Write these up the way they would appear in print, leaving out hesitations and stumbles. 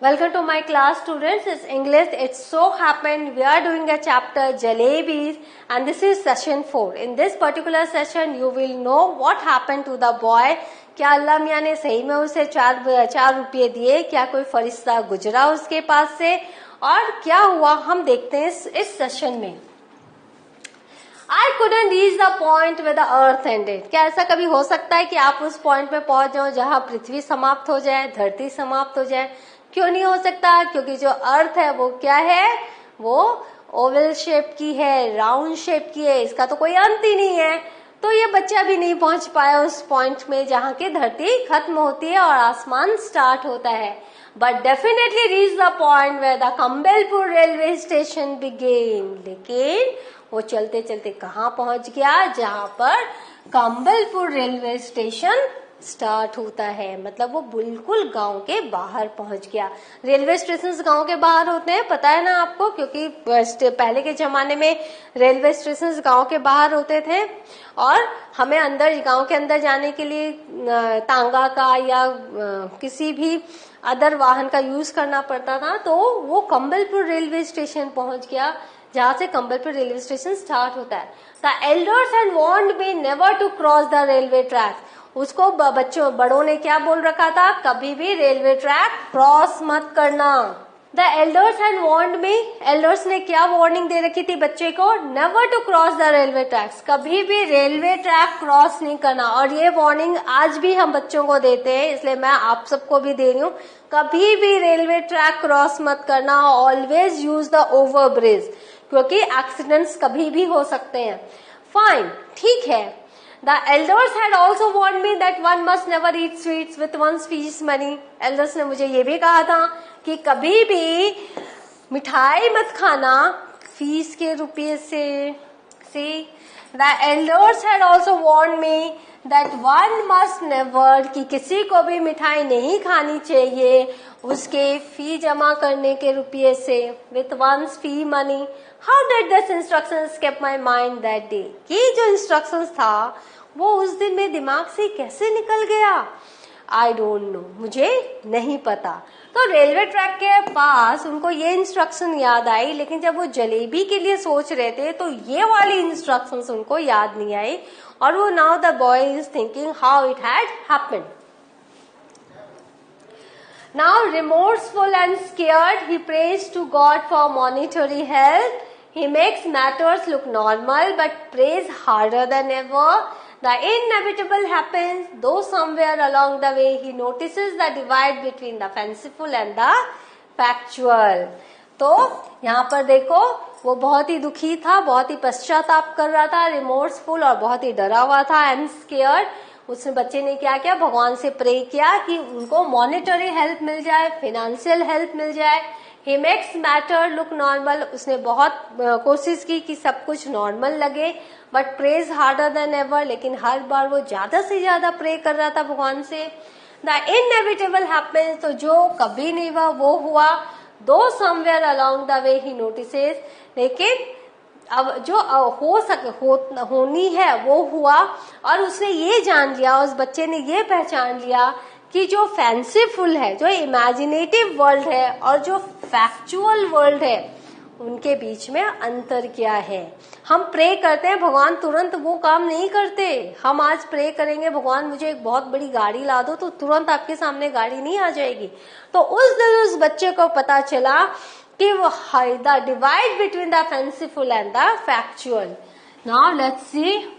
Welcome to my class, students. It's English. It so happened we are doing a chapter Jalebis, and this is session 4. In this particular session, you will know what happened to the boy. क्या अल्लाह मियाँ ने सही में उसे चार रुपये दिए, क्या कोई फरिश्ता गुजरा उसके पास से, और क्या हुआ हम देखते हैं इस सेशन में. I couldn't reach the point where the earth ended. क्या ऐसा कभी हो सकता है कि आप उस पॉइंट पे पहुंच जाओ जहां पृथ्वी समाप्त हो जाए, धरती समाप्त हो जाए? क्यों नहीं हो सकता? क्योंकि जो अर्थ है वो क्या है, वो ओवल शेप की है, राउंड शेप की है, इसका तो कोई अंत ही नहीं है. तो ये बच्चा भी नहीं पहुंच पाया उस पॉइंट में जहां की धरती खत्म होती है और आसमान स्टार्ट होता है. But definitely reach the point where the Campbellpur railway station begin. लेकिन वो चलते चलते कहाँ पहुंच गया? जहां पर कंबलपुर रेलवे स्टेशन स्टार्ट होता है. मतलब वो बिल्कुल गांव के बाहर पहुंच गया. रेलवे स्टेशन गांव के बाहर होते हैं, पता है ना आपको, क्योंकि पहले के जमाने में रेलवे स्टेशन गांव के बाहर होते थे और हमें अंदर गांव के अंदर जाने के लिए तांगा का या किसी भी अदर वाहन का यूज करना पड़ता था. तो वो कंबलपुर रेलवे स्टेशन पहुंच गया जहां से कंबलपुर रेलवे स्टेशन स्टार्ट होता है. The elders had warned me never to cross the railway track. उसको बड़ों ने क्या बोल रखा था? कभी भी रेलवे ट्रैक क्रॉस मत करना. The elders had warned me. Elders ने क्या वार्निंग दे रखी थी बच्चे को? Never to cross the railway tracks. कभी भी रेलवे ट्रैक क्रॉस नहीं करना. और ये वार्निंग आज भी हम बच्चों को देते हैं, इसलिए मैं आप सबको भी दे रही हूँ. कभी भी रेलवे ट्रैक क्रॉस मत करना. Always use the over bridge, क्योंकि एक्सीडेंट्स कभी भी हो सकते हैं. फाइन, ठीक है. The elders had also warned me that one must never eat sweets with one's fees money. Elders ने मुझे ये भी कहा था कि कभी भी मिठाई मत खाना फीस के रुपये से. See, the elders had also warned me that one must never, कि किसी को भी मिठाई नहीं खानी चाहिए उसके फी जमा करने के रुपये से, with one's fee money. How did this instruction escape my mind that day? कि जो instructions था वो उस दिन मेरे दिमाग से कैसे निकल गया? I don't know, मुझे नहीं पता. तो रेलवे ट्रैक के पास उनको ये इंस्ट्रक्शन याद आई, लेकिन जब वो जलेबी के लिए सोच रहे थे तो ये वाली इंस्ट्रक्शंस उनको याद नहीं आई. और वो now the boy is thinking how it had happened. Now remorseful and scared, he prays to God for monetary help. He makes matters look normal but prays harder than ever. The inevitable happens, though somewhere along the way he notices the divide between the fanciful and the factual. तो यहाँ पर देखो वो बहुत ही दुखी था, बहुत ही पश्चाताप कर रहा था, रिमोर्सफुल और बहुत ही डरा हुआ था, एंड स्केयर्ड. उसने बच्चे ने क्या किया? भगवान से प्रे किया कि उनको मॉनेटरी हेल्प मिल जाए, फाइनेंशियल हेल्प मिल जाए. He makes matter look normal. उसने बहुत कोशिश की कि सब कुछ नॉर्मल लगे, but praise harder than ever. लेकिन हर बार वो ज्यादा से ज्यादा प्रे कर रहा था भगवान से. The inevitable happens. तो जो कभी नहीं हुआ वो हुआ. दो somewhere along the way he notices. लेकिन अब जो होनी है वो हुआ. और उसने ये जान लिया, उस बच्चे ने ये पहचान लिया कि जो फैंसीफुल है, जो इमेजिनेटिव वर्ल्ड है और जो फैक्चुअल वर्ल्ड है, उनके बीच में अंतर क्या है. हम प्रे करते हैं, भगवान तुरंत वो काम नहीं करते. हम आज प्रे करेंगे भगवान मुझे एक बहुत बड़ी गाड़ी ला दो, तो तुरंत आपके सामने गाड़ी नहीं आ जाएगी. तो उस दिन उस बच्चे को पता चला कि वो the divide between the fanciful and the factual. Now let's see.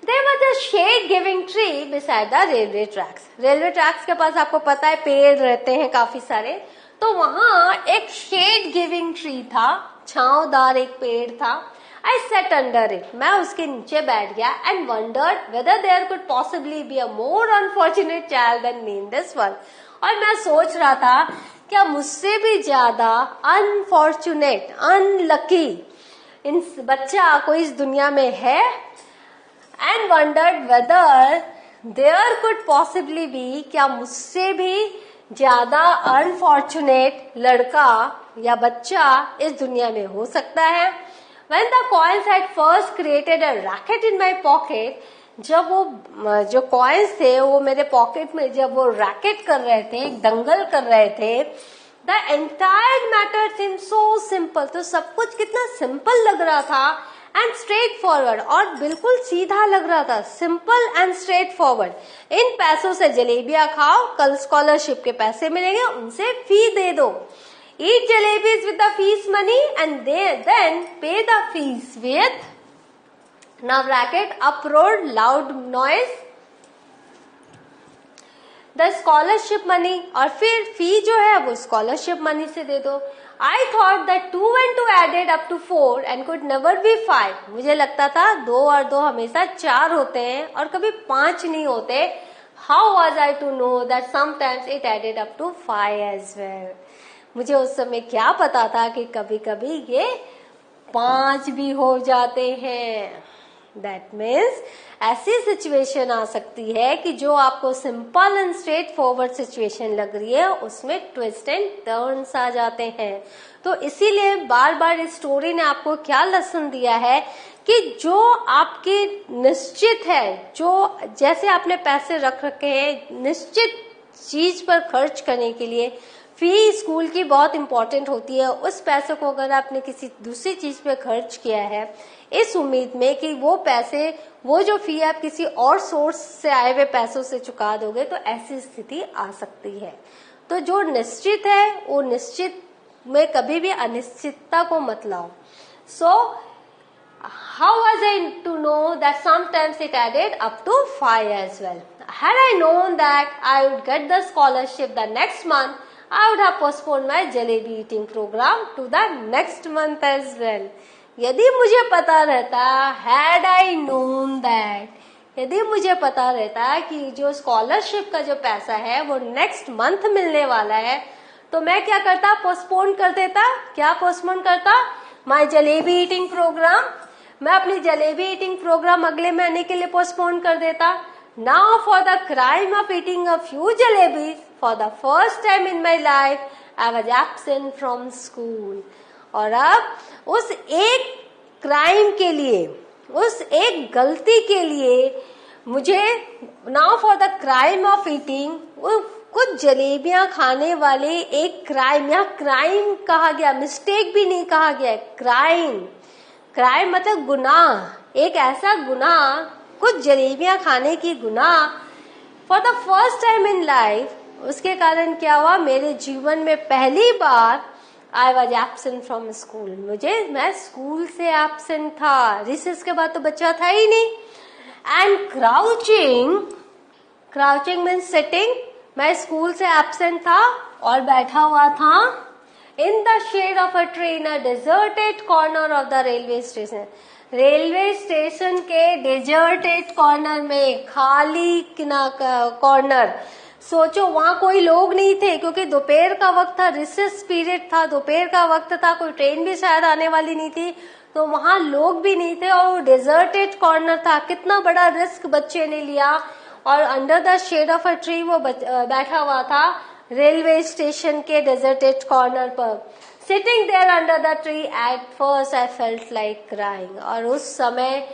There was a shade giving tree beside the railway tracks. Railway tracks के पास आपको पता है पेड़ रहते हैं काफी सारे. तो वहां एक शेड गिविंग ट्री था, छांवदार एक पेड़ था. I sat under it. मैं उसके नीचे बैठ गया and wondered whether there could possibly be a more unfortunate child than me in this world. और मैं सोच रहा था क्या मुझसे भी ज्यादा अनफॉर्चुनेट, अनलकी इन बच्चा कोई इस दुनिया में है. And wondered whether there could possibly be, क्या मुझसे भी ज्यादा अनफॉर्चुनेट लड़का या बच्चा इस दुनिया में हो सकता है. When the coins had first created a racket in my pocket, जब वो जो कॉइन्स थे वो मेरे पॉकेट में, जब वो रैकेट कर रहे थे, दंगल कर रहे थे, the entire matter seem so simple, तो सब कुछ कितना सिंपल लग रहा था, एंड स्ट्रेट फॉरवर्ड, और बिल्कुल सीधा लग रहा था, सिंपल एंड स्ट्रेट फॉरवर्ड। इन पैसों से जलेबियां खाओ, कल स्कॉलरशिप के पैसे मिलेंगे, उनसे फी दे दो। Eat jalebis with the fees money and then pay the fees with, now racket, uproar, loud noise, the scholarship money, और फिर फी जो है वो स्कॉलरशिप मनी से दे दो। I thought that 2 and 2 added up to 4 and could never be 5. मुझे लगता था 2 और 2 हमेशा 4 होते हैं और कभी 5 नहीं होते। How was I to know that sometimes it added up to 5 as well? मुझे उस समय क्या पता था कि कभी कभी ये 5 भी हो जाते हैं। दैट मीन्स ऐसी सिचुएशन आ सकती है कि जो आपको simple and straight forward situation लग रही है उसमें ट्विस्ट एंड टर्न्स आ जाते हैं। तो इसीलिए बार बार इस स्टोरी ने आपको क्या लेसन दिया है कि जो आपके निश्चित है, जो जैसे आपने पैसे रख रखे हैं निश्चित चीज पर खर्च करने के लिए, फी स्कूल की बहुत इंपॉर्टेंट होती है, उस पैसे को अगर आपने किसी दूसरी चीज पे खर्च किया है इस उम्मीद में कि वो पैसे, वो जो फी आप किसी और सोर्स से आए हुए पैसों से चुका दोगे, तो ऐसी स्थिति आ सकती है। तो जो निश्चित है वो निश्चित में कभी भी अनिश्चितता को मत लाओ। सो how was I to know that sometimes it added up to 5 as well? Had I known that I would get the scholarship the next month, I would have postponed my jalebi eating program to the next month as well. यदि मुझे पता रहता, had I known that, यदि मुझे पता रहता कि जो स्कॉलरशिप का जो पैसा है वो नेक्स्ट मंथ मिलने वाला है, तो मैं क्या करता, पोस्टपोन कर देता। क्या पोस्टपोन करता? माई जलेबी ईटिंग प्रोग्राम। मैं अपनी जलेबी ईटिंग प्रोग्राम अगले महीने के लिए पोस्टपोन कर देता। Now for the crime of eating a few jalebis, for the first time in my life I was absent from school. और अब उस एक क्राइम के लिए, उस एक गलती के लिए मुझे, now for the crime of eating, वो कुछ जलेबियां खाने वाले एक क्राइम, या क्राइम कहा गया, मिस्टेक भी नहीं कहा गया, क्राइम। क्राइम मतलब गुनाह, एक ऐसा गुनाह, कुछ जलेबियां खाने की गुनाह for the first time in life. उसके कारण क्या हुआ, मेरे जीवन में पहली बार I was absent from school, मैं स्कूल से एब्सेंट था। रिसेस के बाद तो बच्चा था ही नहीं। एंड क्राउचिंग मीन्स सिटिंग, मैं स्कूल से एब्सेंट था और बैठा हुआ था in the shade of a tree in a deserted corner of the railway station. Railway station के डेजर्टेड कॉर्नर में, खाली कॉर्नर, सोचो वहां कोई लोग नहीं थे क्योंकि दोपहर का वक्त था, रिसेस पीरियड था, दोपहर का वक्त था, कोई ट्रेन भी शायद आने वाली नहीं थी, तो वहां लोग भी नहीं थे और डेजर्टेड कॉर्नर था। कितना बड़ा रिस्क बच्चे ने लिया और under the shade of a tree वो बैठा हुआ था रेलवे स्टेशन के डेजर्टेड कॉर्नर पर। Sitting there under the tree at first I felt like crying. और उस समय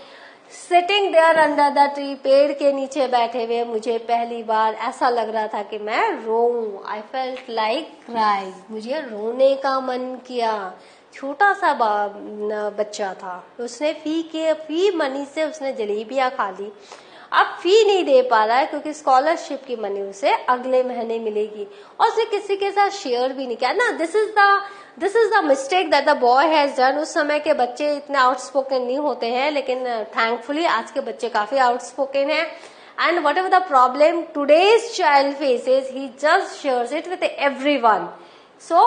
sitting there under the tree, पेड़ के नीचे बैठे हुए मुझे पहली बार ऐसा लग रहा था कि मैं रोऊं। आई फेल्ट लाइक क्राइंग, मुझे रोने का मन किया। छोटा सा बच्चा था, उसने फी मनी से उसने जलेबियां खा ली। अब फी नहीं दे पा रहा है क्योंकि स्कॉलरशिप की मनी उसे अगले महीने मिलेगी और उसने किसी के साथ शेयर भी नहीं किया ना। This is the mistake that the boy has done. उस समय के बच्चे इतने आउटस्पोकन नहीं होते हैं, लेकिन थैंकफुली आज के बच्चे काफी आउटस्पोकन हैं। And whatever the problem today's child faces, he just shares it with everyone. So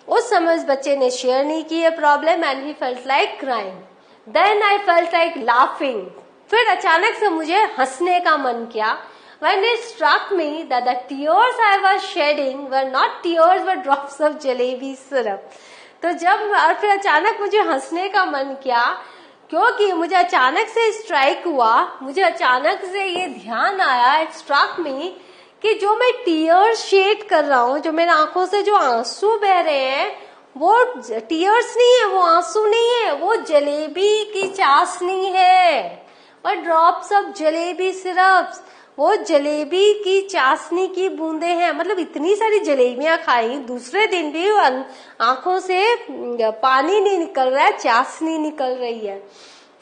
उस समय उस बच्चे ने शेयर नहीं की है problem and he felt like crying. Then I felt like laughing. फिर अचानक से मुझे हंसने का मन किया। When it struck me that the tears I was shedding were not tears but drops of jalebi syrup. तो जब और फिर अचानक मुझे हंसने का मन किया क्योंकि मुझे अचानक से स्ट्राइक हुआ, मुझे अचानक से ये ध्यान आया, इट स्ट्रक मी, कि जो मैं टीयर्स शेड कर रहा हूँ, जो मेरे आंखों से जो आंसू बह रहे हैं वो टीयर्स नहीं है, वो आंसू नहीं है, वो जलेबी की चाशनी है, but drops of jalebi syrups, वो जलेबी की चाशनी की बूंदे हैं। मतलब इतनी सारी जलेबियां खाई, दूसरे दिन भी आंखों से पानी नहीं निकल रहा है, चाशनी निकल रही है।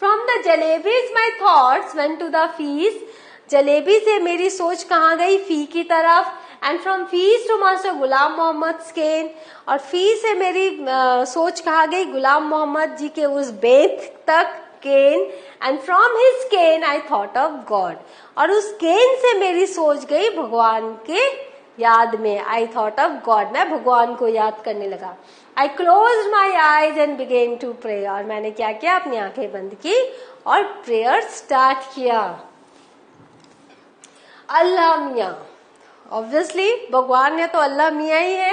From the jalebis my thoughts went to the feast, jalebi से मेरी सोच कहाँ गई, फी की तरफ। And from fees to master Ghulam Mohammad cane, और फी से मेरी सोच कहाँ गई, गुलाम मोहम्मद जी के उस बेत तक, cane. And from his cane I thought of God, और उस केन से मेरी सोच गई भगवान के याद में, आई थॉट ऑफ गॉड, मैं भगवान को याद करने लगा। I close my eyes and begin to pray, और मैंने क्या किया, अपनी आंखें बंद की और प्रेयर स्टार्ट किया। अल्लाह मियाँ, ऑब्वियसली भगवान ने तो अल्लाह मियाँ ही है।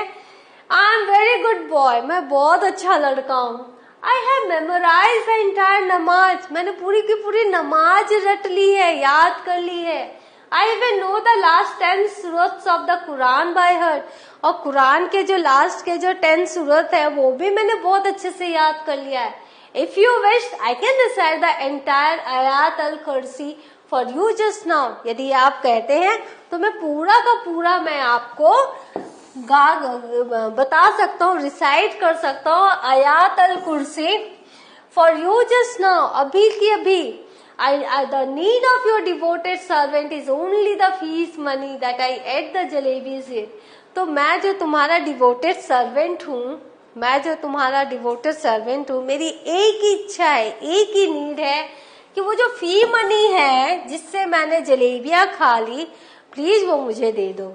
I am very good boy, मैं बहुत अच्छा लड़का हूँ। I have memorise the entire namaz, मैंने पूरी की पूरी नमाज रट ली है, याद कर ली है। I even know the last 10 surahs of the Quran by heart, और कुरान के जो लास्ट के जो 10 सूरत है वो भी मैंने बहुत अच्छे से याद कर लिया है। If you wish I can recite the entire आयात अल कुर्सी फॉर यू जस्ट नाउ, यदि आप कहते हैं तो मैं पूरा का पूरा मैं आपको बता सकता हूँ, रिसाइट कर सकता हूँ आयात अल कुर्सी फॉर यू जस्ट नाउ, अभी की अभी। The need of your devoted servant is only the feast money that I ate the jalebis with. तो मैं जो तुम्हारा डिवोटेड सर्वेंट हूँ, मैं जो तुम्हारा डिवोटेड सर्वेंट हूँ, मेरी एक ही इच्छा है, एक ही नीड है कि वो जो फी मनी है जिससे मैंने जलेबियां खा ली, प्लीज वो मुझे दे दो।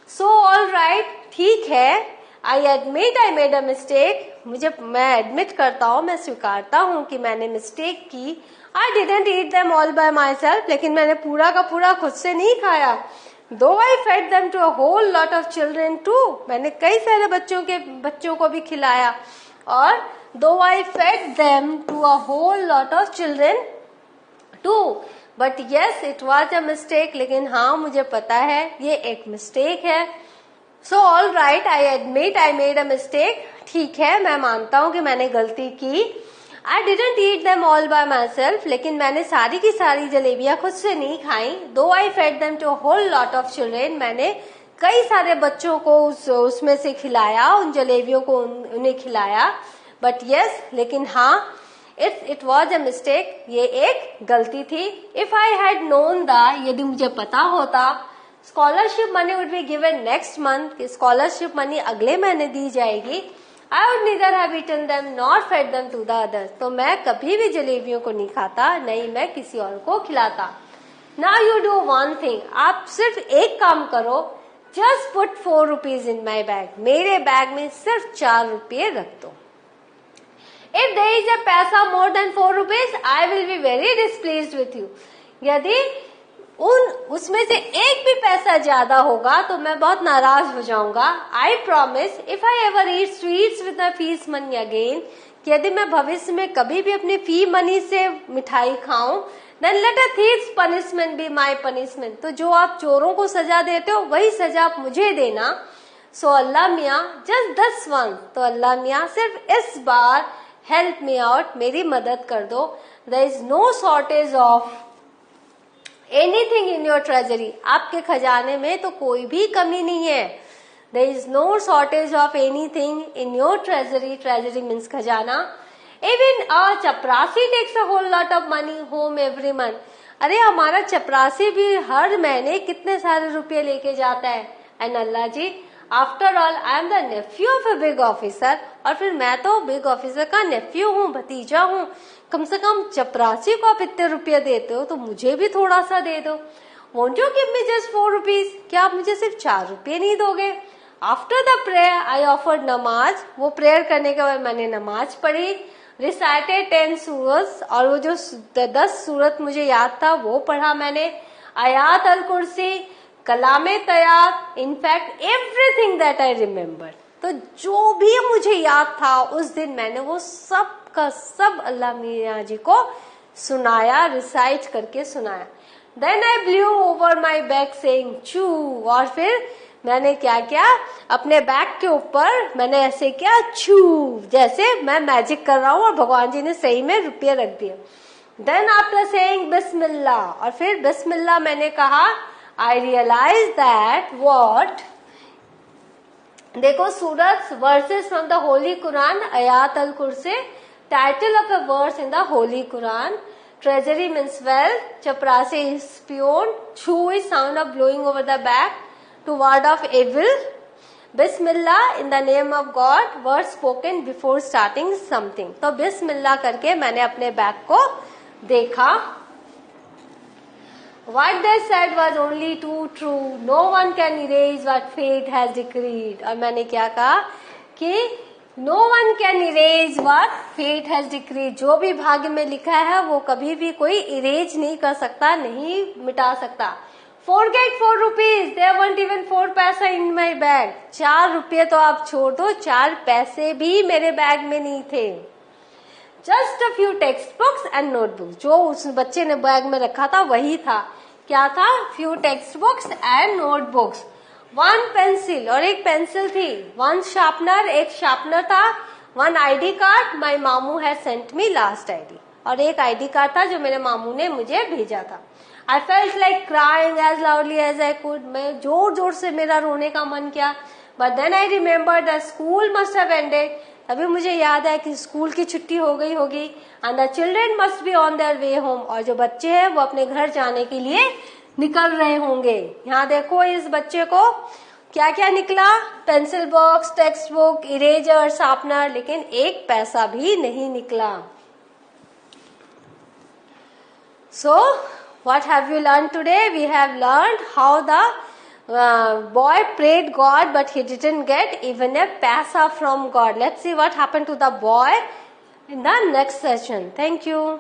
सो ऑल राइट, ठीक है, I admit I made a mistake, मैं एडमिट करता हूँ, मैं स्वीकारता हूँ कि मैंने मिस्टेक की। I didn't eat them all by myself, लेकिन मैंने पूरा का पूरा खुद से नहीं खाया। Though I fed them to a whole lot of children too, मैंने कई सारे बच्चों को भी खिलाया। और though I fed them to a whole lot of children too, but yes it was a mistake, लेकिन हाँ मुझे पता है ये एक मिस्टेक है। So all right, I admit I made a mistake, ठीक है, मैं मानता हूँ कि मैंने गलती की। I didn't eat them all by myself, लेकिन मैंने सारी की सारी जलेबियां खुद से नहीं खाई। Though I fed them to a whole lot of children, मैंने कई सारे बच्चों को उसमें से खिलाया, उन जलेबियों को उन्हें खिलाया। But yes, लेकिन हाँ, it was a mistake, ये एक गलती थी। If I had known that, यदि मुझे पता होता, scholarship money would be given next month, कि स्कॉलरशिप मनी अगले महीने दी जाएगी, I would neither have eaten them nor fed them to the others, तो मैं कभी भी जलेबियों को नहीं खाता, नहीं मैं किसी और को खिलाता। Now you do one thing, आप सिर्फ एक काम करो, just put 4 rupees in my bag, मेरे बैग में सिर्फ 4 रुपये रख दो। If there is a पैसा more than 4 rupees, I will be very displeased with you, यदि उसमें से एक भी पैसा ज्यादा होगा तो मैं बहुत नाराज हो जाऊंगा। I promise if I ever eat sweets with my fees money again, कि यदि मैं भविष्य में कभी भी अपनी फी मनी से मिठाई खाऊं, then let a thief's punishment be my punishment, तो जो आप चोरों को सजा देते हो वही सजा आप मुझे देना। सो अल्लाह मियाँ जस्ट दिस वन, तो अल्लाह मियाँ सिर्फ इस बार हेल्प मी आउट, मेरी मदद कर दो। There is no shortage of anything in your treasury, आपके खजाने में तो कोई भी कमी नहीं है। There is no shortage of anything in your treasury, treasury means खजाना। Even a chaprasi takes a whole lot of money home every month, अरे हमारा चपरासी भी हर महीने कितने सारे रुपये लेके जाता है। And Allah ji, after all I am the nephew of a big officer, और फिर मैं तो बिग ऑफिसर का नेफ्यू हूँ, भतीजा हूँ, कम से कम चपरासी को आप इतने रुपये देते हो तो मुझे भी थोड़ा सा दे दो। Won't you give me just 4 rupees, क्या आप मुझे सिर्फ 4 रुपये नहीं दोगे। After the prayer I offered नमाज, वो प्रेयर करने के बाद मैंने नमाज पढ़ी। रिसाइटेड 10 सूरत, और वो जो 10 सूरत मुझे याद था वो पढ़ा मैंने। आयात अल कुर्सी, कलामे तैयार, in fact everything that I remember, तो जो भी मुझे याद था उस दिन मैंने वो सब का सब अल्लाह मियाँ जी को सुनाया, रिसाइट करके सुनाया। Then I blew over my back saying choo, और फिर मैंने क्या किया, अपने बैग के ऊपर मैंने ऐसे किया छू, जैसे मैं मैजिक कर रहा हूँ और भगवान जी ने सही में रुपये रख दिए। Then after saying Bismillah, और फिर Bismillah मैंने कहा, I realized that what? देखो सूरत verses from the Holy Quran, Ayat al-Kursi, title of the verse in the Holy Quran. Treasury means wealth, chaprasi is spion, chew is sound of blowing over the back, to ward off evil. Bismillah in the name of God, words spoken before starting something. तो Bismillah करके मैंने अपने bag को देखा. What they said was only too true. No one can erase what fate has decreed. और मैंने क्या कहा कि No one can erase what fate has decreed. जो भी भाग्य में लिखा है वो कभी भी कोई इरेज नहीं कर सकता, नहीं मिटा सकता. Forget 4 rupees. There weren't even 4 पैसा in my bag. 4 रुपये तो आप छोड़ दो, 4 पैसे भी मेरे बैग में नहीं थे. Just a few textbooks and notebooks. जो उस बच्चे ने बैग में रखा था वही था. क्या था? Few textbooks and notebooks. 1 pencil और एक पेंसिल थी. 1 sharpener, एक शार्पनर था. 1 ID card. My मामू had sent me last ID. और एक ID card था जो मेरे मामू ने मुझे भेजा था. I felt like crying as loudly as I could. मैं जोर जोर से मेरा रोने का मन किया. But then I remembered that school must have ended. अभी मुझे याद है कि स्कूल की छुट्टी हो गई होगी. And the children must be on their way home. और जो बच्चे हैं वो अपने घर जाने के लिए निकल रहे होंगे. यहाँ देखो इस बच्चे को क्या क्या निकला. Pencil box, text book, eraser, sharpener, लेकिन एक पैसा भी नहीं निकला. So what have you learned today? We have learned how the boy prayed God but he didn't get even a paisa from God. Let's see what happened to the boy in the next session. Thank you.